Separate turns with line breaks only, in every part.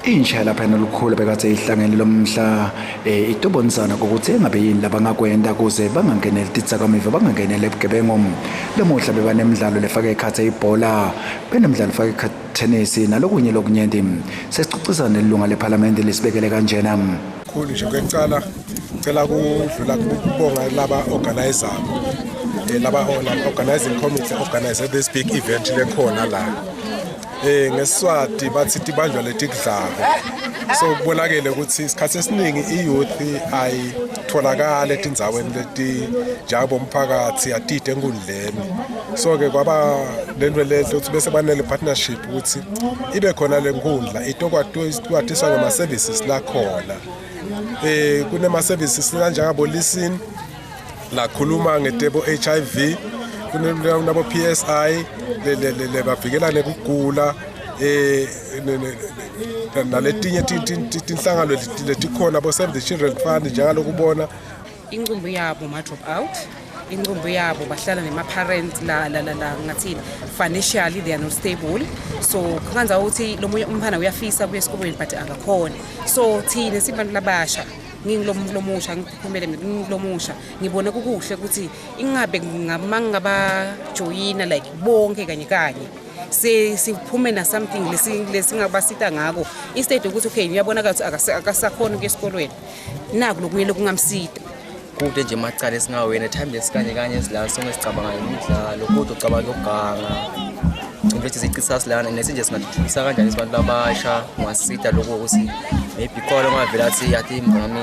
intsha lapha lukhula bekathe ihlangene lomhla itobonisana ukuthi engabe yini labangakwenda kuze bangangeneli titsakamizwa bangangenele ebugebengu lemuhla bebanemidlalo lefaka ekhathe ibhola benemidlalo faka ekhathe tennis nalokunye lokunyenti sesicocisa nelunga leParliament lisibekele kanjena
khulu nje ngicela kudlula kubonga laba organizer laba organizing committee organize this big event lekhona la ngesiswati bathi tibanjwa letikudlako so kubonakele ukuthi isikhathi esiningi iyouth ayitholakala etindzaweni leti njalo umphakathi atide enkundleni so ke kwaba lento lehle ukuthi bese banele partnership ukuthi ibe khona lenkundla itokwatiswa ngama services la khona kunema services njengabo listen la khuluma ngetebo HIV kunabo PSI le bavikelane ukugula naletinye tinhlangano letikhona bo Save the Children Fund njalo kubona
incumbu yabo ma drop out incumbu yabo bahlala nema parents la ngathini financially they are not stable so kwenza ukuthi lo moya umfana uyafisa kuye esikolweni but akakhona so thina sibantu labasha ngingilomusha ngiphumele ngilomusha ngibone kukuhle ukuthi ingabe ngaba joyina like bonke kanye siphume na something lesingabasita ngako instead ukuthi okay uyabona ukuthi akasakhona ukuya esikolweni naku lokumele kungamsita
kude nje macala esingawena time lesikanye silala sonke sicabanga imidlalo kodwa ucabanga ukuganga ngomfethi zicisa silana nesinje singathuthukisa kanjani abantu labasha ngasita lokho ukuthi maybe khona ngavela athi yathi ngami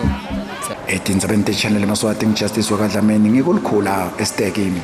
etindzabeni te channel emaswati ngijustice wakadlamini ngikulukhula estekini